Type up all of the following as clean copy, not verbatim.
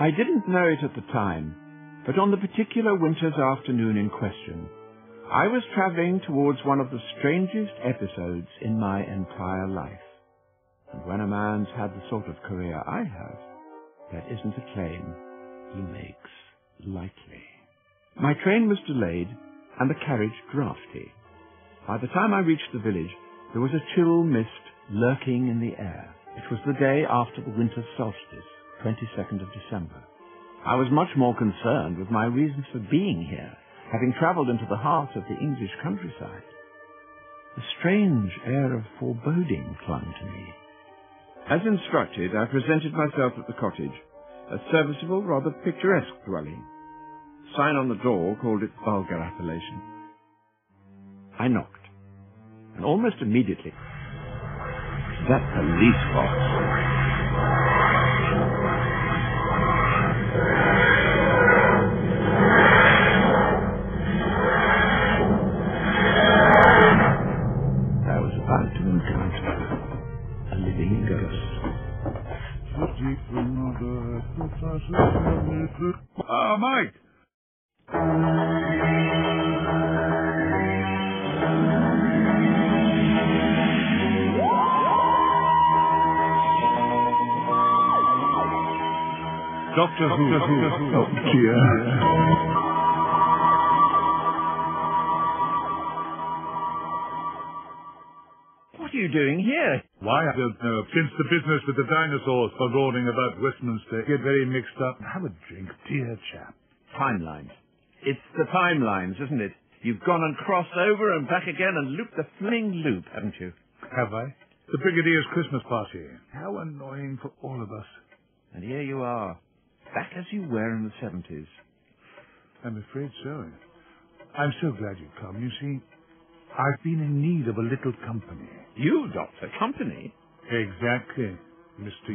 I didn't know it at the time, but on the particular winter's afternoon in question, I was travelling towards one of the strangest episodes in my entire life. And when a man's had the sort of career I have, that isn't a claim he makes lightly. My train was delayed and the carriage draughty. By the time I reached the village, there was a chill mist lurking in the air. It was the day after the winter solstice, 22nd of December. I was much more concerned with my reasons for being here, having travelled into the heart of the English countryside. A strange air of foreboding clung to me. As instructed, I presented myself at the cottage, a serviceable, rather picturesque dwelling. The sign on the door called it vulgar appellation. I knocked, and almost immediately, that police box. I was about to encounter a living ghost. Mike! Doctor Who. Oh, dear. What are you doing here? Why, I don't know. Since the business with the dinosaurs forwarding about Westminster get very mixed up. Have a drink, dear chap. Timelines. It's the timelines, isn't it? You've gone and crossed over and back again and looped the fling loop, haven't you? Have I? The Brigadier's Christmas party. How annoying for all of us. And here you are, back as you were in the 70s. I'm afraid so. I'm so glad you've come. You see, I've been in need of a little company. You, Doctor, company? Exactly, Mr.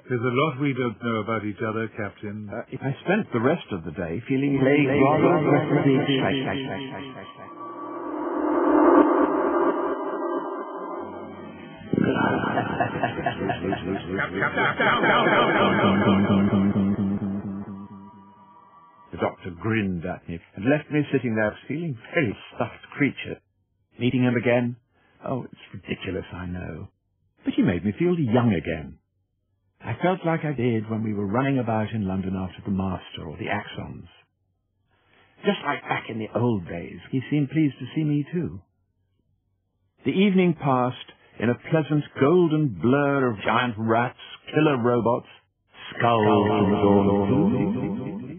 There's a lot we don't know about each other, Captain. I spent the rest of the day feeling rather aggressively excited. The doctor grinned at me and left me sitting there feeling a very stuffed creature. Meeting him again? Oh, it's ridiculous, I know. But he made me feel young again. I felt like I did when we were running about in London after the Master or the Axons. Just like back in the old days, he seemed pleased to see me too. The evening passed in a pleasant golden blur of giant rats, killer robots, skulls from the dawn.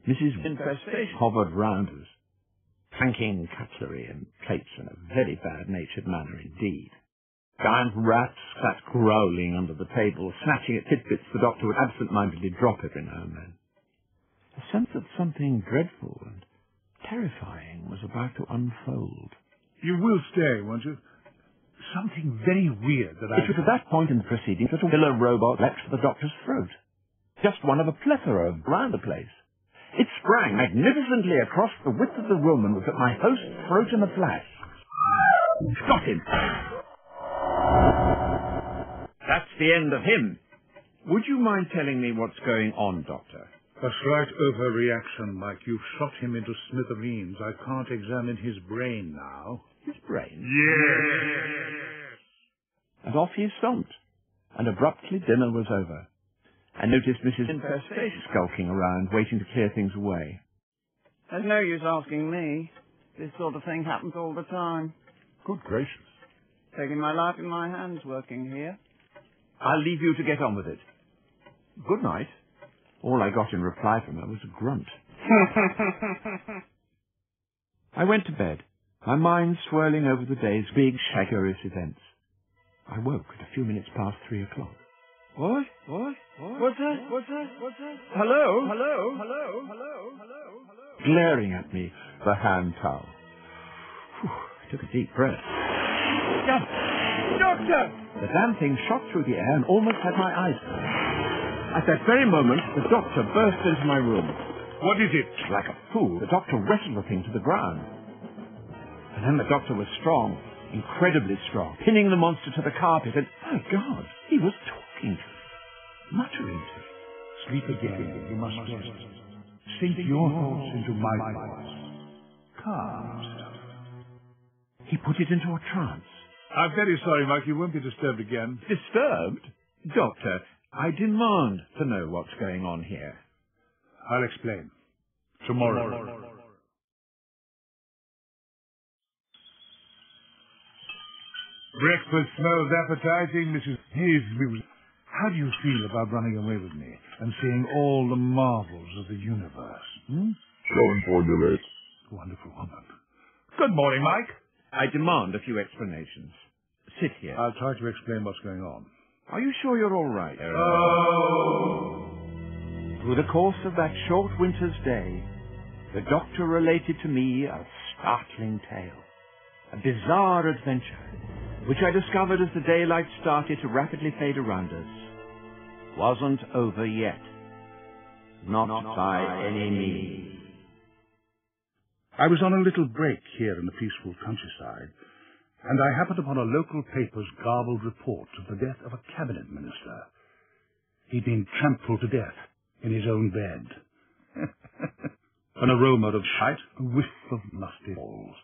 Mrs. Infestation hovered round us, clanking cutlery and plates in a very bad-natured manner indeed. Giant rats sat growling under the table, snatching at tidbits the doctor would absent-mindedly drop every now and then. A sense that something dreadful and terrifying was about to unfold. You will stay, won't you? Something very weird that It was at that point in the proceedings that a killer robot leapt for the doctor's throat. Just one of a plethora round the place. It sprang magnificently across the width of the room and was at my host's throat in a flash. Got him! That's the end of him. Would you mind telling me what's going on, Doctor? A slight overreaction, Mike. You've shot him into smithereens. I can't examine his brain now. His brain? Yes! And off he stomped, and abruptly dinner was over. I noticed Mrs. Infestation skulking around, waiting to clear things away. There's no use asking me. This sort of thing happens all the time. Good gracious. Taking my life in my hands working here. I'll leave you to get on with it. Good night. All I got in reply from her was a grunt. I went to bed, my mind swirling over the day's big, shagarious events. I woke at a few minutes past 3 o'clock. What? What's that? Hello? Glaring at me, the hand towel. Whew, I took a deep breath. Doctor! The damn thing shot through the air and almost had my eyes closed. At that very moment, the doctor burst into my room. What is it? Like a fool, the doctor wrestled the thing to the ground. And then the doctor was strong, incredibly strong, pinning the monster to the carpet, and, my God, he was talking to it, muttering to it. Sleep again. You must rest. Sink your thoughts into my thoughts. Calm yourself. He put it into a trance. I'm very sorry, Mike. You won't be disturbed again. Disturbed? Doctor, I demand to know what's going on here. I'll explain. Tomorrow. Breakfast smells appetizing, Mrs. Hayes. How do you feel about running away with me and seeing all the marvels of the universe? Showing formulate. Wonderful woman. Good morning, Mike. I demand a few explanations. Sit here. I'll try to explain what's going on. Are you sure you're all right? Oh! Through the course of that short winter's day, the doctor related to me a startling tale, a bizarre adventure, which I discovered as the daylight started to rapidly fade around us, wasn't over yet. Not by any means. I was on a little break here in the peaceful countryside, and I happened upon a local paper's garbled report of the death of a cabinet minister. He'd been trampled to death in his own bed. An aroma of shite, a whiff of musty balls.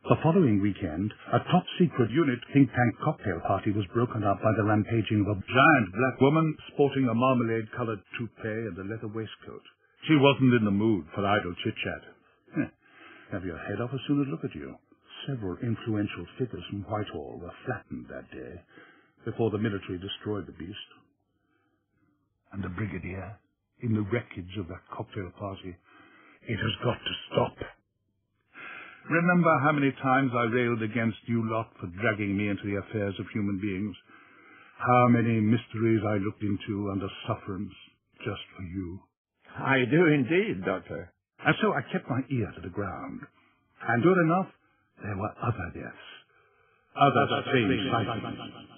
The following weekend, a top-secret unit think tank cocktail party was broken up by the rampaging of a giant black woman sporting a marmalade-coloured toupee and a leather waistcoat. She wasn't in the mood for idle chit-chat. Have your head off as soon as look at you. Several influential figures from Whitehall were flattened that day before the military destroyed the beast. And the brigadier, in the wreckage of that cocktail party, it has got to stop. Remember how many times I railed against you lot for dragging me into the affairs of human beings? How many mysteries I looked into under sufferance just for you? I do indeed, Doctor. And so I kept my ear to the ground. And sure enough, there were other deaths. Other strange sightings.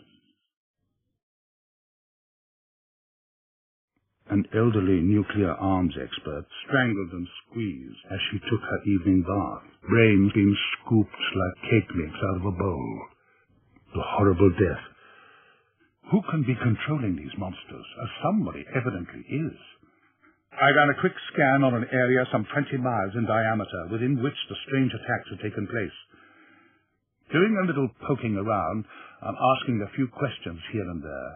An elderly nuclear arms expert strangled and squeezed as she took her evening bath, brains being scooped like cake mix out of a bowl. The horrible death. Who can be controlling these monsters, as somebody evidently is? I ran a quick scan on an area some 20 miles in diameter within which the strange attacks had taken place. Doing a little poking around and asking a few questions here and there,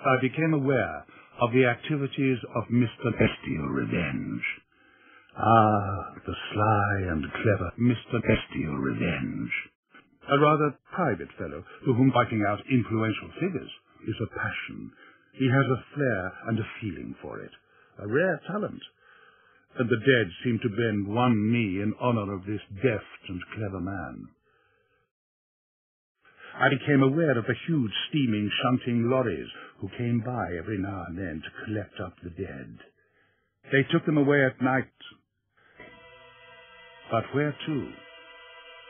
I became aware of the activities of Mr. Bestial Revenge. Ah, the sly and clever Mr. Bestial Revenge. A rather private fellow to whom wiping out influential figures is a passion. He has a flair and a feeling for it. A rare talent, and the dead seem to bend one knee in honor of this deft and clever man. I became aware of the huge steaming shunting lorries who came by every now and then to collect up the dead. They took them away at night. But where to?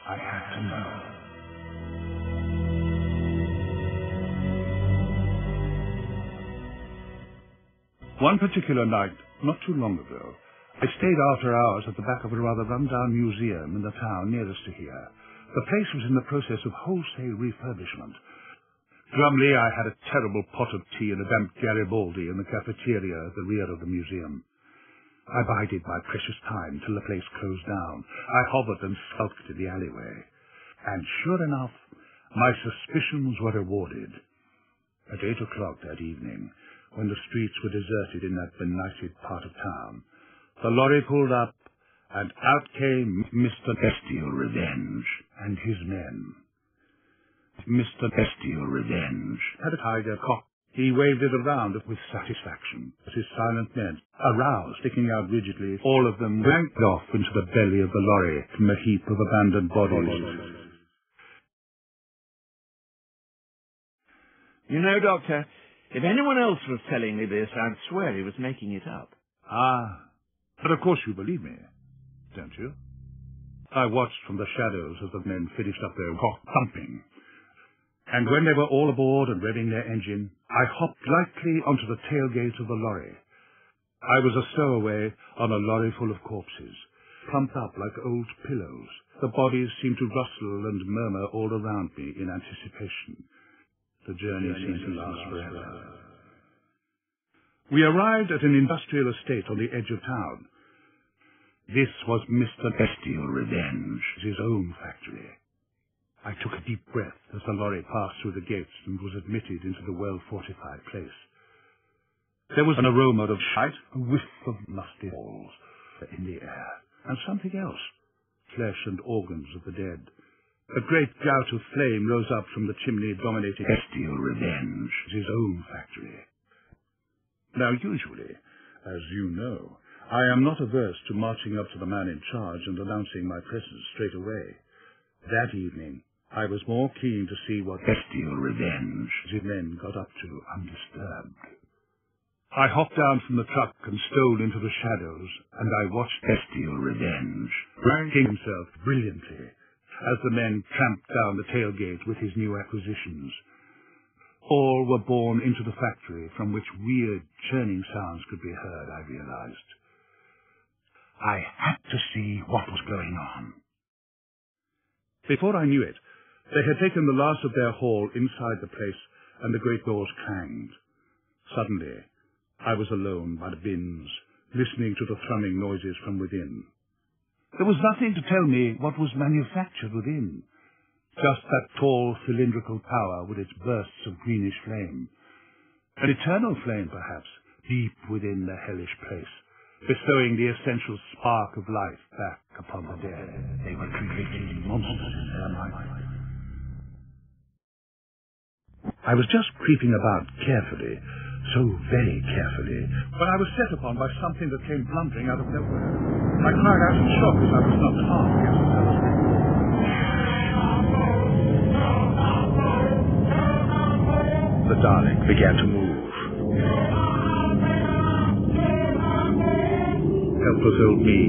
I had to know. One particular night, not too long ago, I stayed after hours at the back of a rather run-down museum in the town nearest to here. The place was in the process of wholesale refurbishment. Glumly, I had a terrible pot of tea and a damp Garibaldi in the cafeteria at the rear of the museum. I bided my precious time till the place closed down. I hovered and skulked in the alleyway. And sure enough, my suspicions were rewarded. At 8 o'clock that evening, when the streets were deserted in that benighted part of town, the lorry pulled up, and out came Mr. Bestial Revenge and his men. Mr. Bestial Revenge had a tiger cock. He waved it around with satisfaction as his silent men, aroused, sticking out rigidly, all of them wanked off into the belly of the lorry from a heap of abandoned bodies. You know, Doctor, if anyone else was telling me this, I'd swear he was making it up. Ah, but of course you believe me, don't you? I watched from the shadows as the men finished up their cock thumping. And when they were all aboard and revving their engine, I hopped lightly onto the tailgate of the lorry. I was a stowaway on a lorry full of corpses, plumped up like old pillows. The bodies seemed to rustle and murmur all around me in anticipation. The journey seemed to last forever. We arrived at an industrial estate on the edge of town. This was Mr. Bestial Revenge, his own factory. I took a deep breath as the lorry passed through the gates and was admitted into the well-fortified place. There was an aroma of shite, a whiff of musty balls in the air, and something else, flesh and organs of the dead. A great gout of flame rose up from the chimney dominating Bestial Revenge, his own factory. Now, usually, as you know, I am not averse to marching up to the man in charge and announcing my presence straight away. That evening, I was more keen to see what Bestial Revenge his men got up to undisturbed. I hopped down from the truck and stole into the shadows, and I watched Bestial Revenge ranking himself brilliantly as the men tramped down the tailgate with his new acquisitions. All were borne into the factory, from which weird, churning sounds could be heard, I realized. I had to see what was going on. Before I knew it, they had taken the last of their haul inside the place, and the great doors clanged. Suddenly, I was alone by the bins, listening to the thrumming noises from within. There was nothing to tell me what was manufactured within. Just that tall, cylindrical tower with its bursts of greenish flame. An eternal flame, perhaps, deep within the hellish place, bestowing the essential spark of life back upon the dead. They were creating monsters in their mind. I was just creeping about carefully, so very carefully, when I was set upon by something that came blundering out of nowhere. I cried out in shock as I was knocked hard against the telescope. The Dalek began to move. Helpless old me.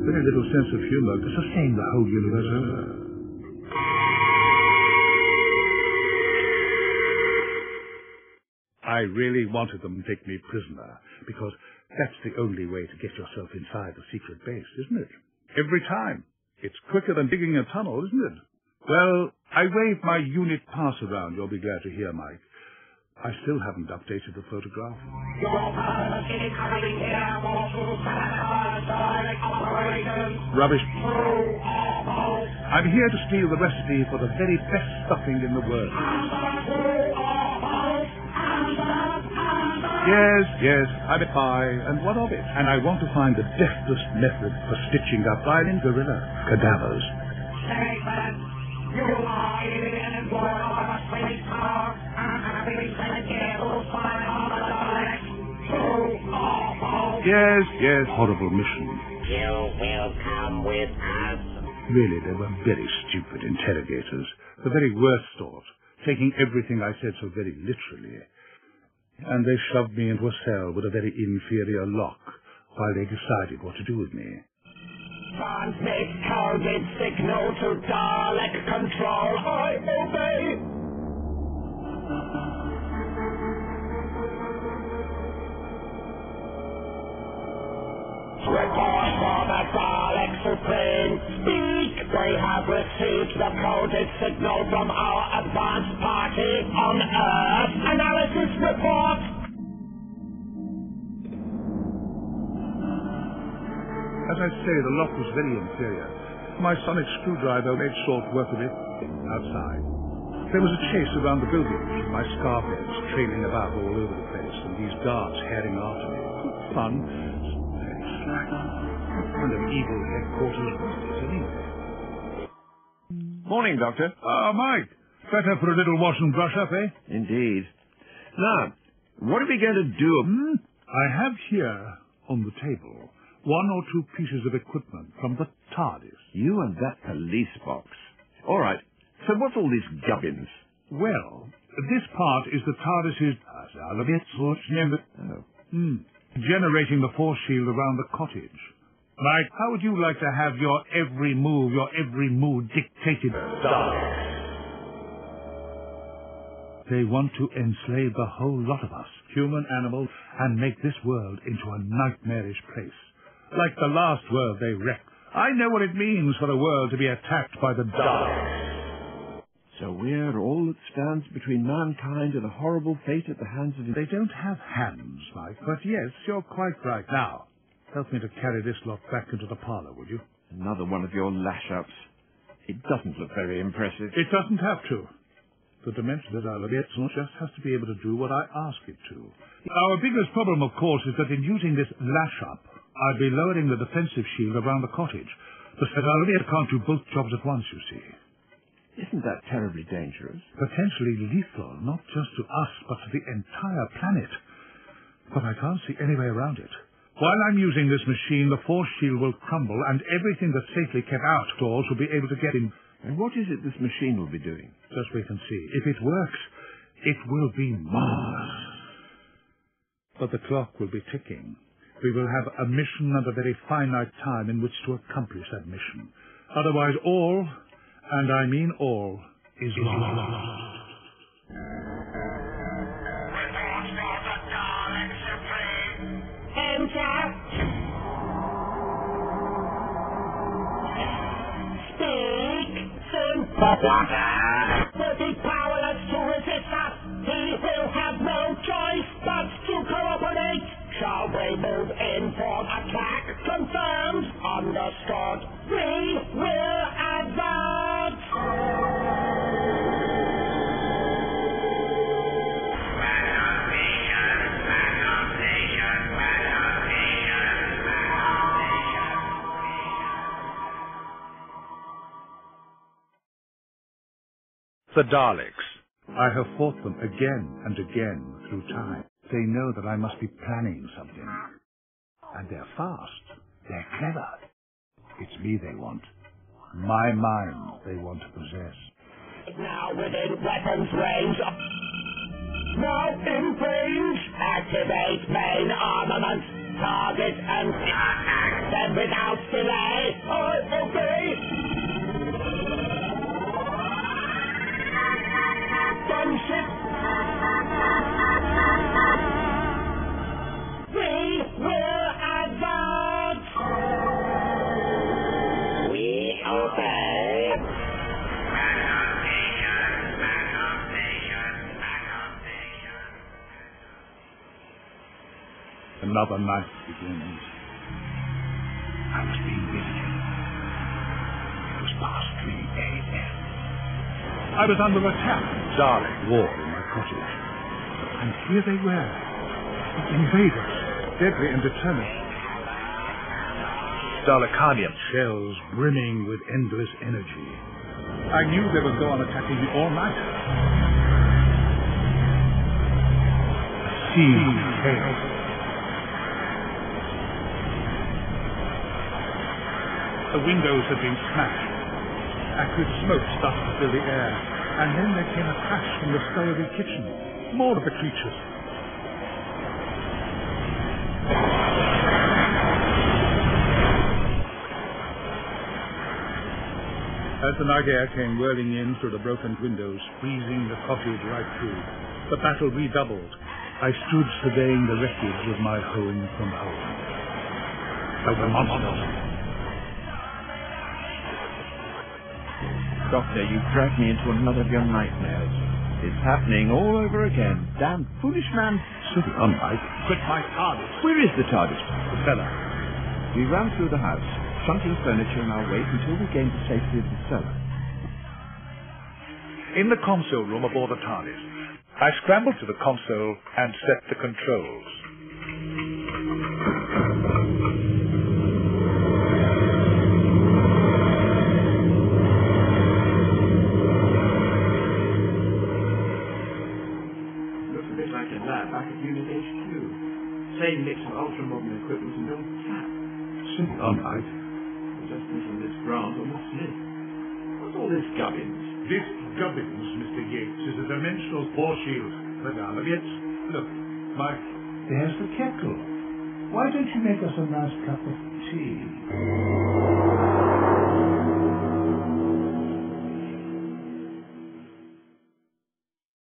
Very little sense of humor to sustain the whole universe over. I really wanted them to take me prisoner, because that's the only way to get yourself inside the secret base, isn't it? Every time. It's quicker than digging a tunnel, isn't it? Well, I waved my unit pass around, you'll be glad to hear, Mike. I still haven't updated the photograph. Rubbish. I'm here to steal the recipe for the very best stuffing in the world. Yes, I'm a spy, and what of it? And I want to find the deftest method for stitching up violin gorilla cadavers. You are an employee of a space car, and having been able to find all the Daleks. Yes, horrible mission. You will come with us. Really, they were very stupid interrogators. The very worst sort, taking everything I said so very literally. And they shoved me into a cell with a very inferior lock while they decided what to do with me. Transmit coded signal to Dalek control. I obey. Report for the Dalek Supreme. Speak. They have received the coded signal from our advanced party on Earth. Analysis report. As I say, the lock was very inferior. My sonic screwdriver made short work of it outside. There was a chase around the building, my scarfheads trailing about all over the place, and these guards herring after me. Good fun. Very slack. What kind of evil headquarters was this, anyway? Morning, Doctor. Mike. Better for a little wash and brush up, eh? Indeed. Now, what are we going to do? I have here on the table one or two pieces of equipment from the TARDIS. You and that police box. All right. So what's all this gubbins? Well, this part is the TARDIS's Generating the force shield around the cottage. Right, how would you like to have your every move dictated? They want to enslave the whole lot of us, human, animal, and make this world into a nightmarish place. Like the last world they wrecked. I know what it means for the world to be attacked by the dark. So we're all that stands between mankind and a horrible fate at the hands of... They don't have hands, Mike, but yes, you're quite right. Now, help me to carry this lot back into the parlor, would you? Another one of your lash-ups. It doesn't look very impressive. It doesn't have to. The Dimensional just has to be able to do what I ask it to. Our biggest problem, of course, is that in using this lash-up, I'd be lowering the defensive shield around the cottage. The Dimensional can't do both jobs at once, you see. Isn't that terribly dangerous? Potentially lethal, not just to us, but to the entire planet. But I can't see any way around it. While I'm using this machine, the force shield will crumble, and everything that's safely kept outdoors will be able to get in. And what is it this machine will be doing? Just wait and see. If it works, it will be marvelous. But the clock will be ticking. We will have a mission and a very finite time in which to accomplish that mission. Otherwise all, and I mean all, is lost. But he's powerless to resist us. He will have no choice but to cooperate. Shall we move in for attack? Confirmed. Understood. We will advance. The Daleks. I have fought them again and again through time. They know that I must be planning something. And they're fast. They're clever. It's me they want. My mind they want to possess. Now within weapons range. Now in range. Activate main armament. Target and attack them without delay. I obey. Gunship. We will advance. We obey. Another night begins. I was being visited. It was past 3 a.m. I was under attack. Dalek war in my cottage. And here they were. Invaders. Deadly and determined. Dalekanium shells brimming with endless energy. I knew they would go on attacking me all night. A scene of chaos. The windows had been smashed. Acrid smoke started to fill the air, and then there came a crash from the scullery kitchen. More of the creatures. As the night air came whirling in through the broken windows, freezing the cottage right through, the battle redoubled. I stood surveying the wreckage of my home from home. There were monsters. Doctor, you've dragged me into another of your nightmares. It's happening all over again. Damn foolish man. City on, Mike. Quit my TARDIS. Where is the TARDIS? The cellar. We ran through the house, trunking furniture in our wake until we gained the safety of the cellar. In the console room aboard the TARDIS, I scrambled to the console and set the controls. Same mix of ultra-modern equipment and old tap. Simple, all right. We're just missing this grant on the slip. What's all this gubbins? This gubbins, Mr. Yates, is a dimensional force shield. The Daleks. Look, Mike, there's the kettle. Why don't you make us a nice cup of tea?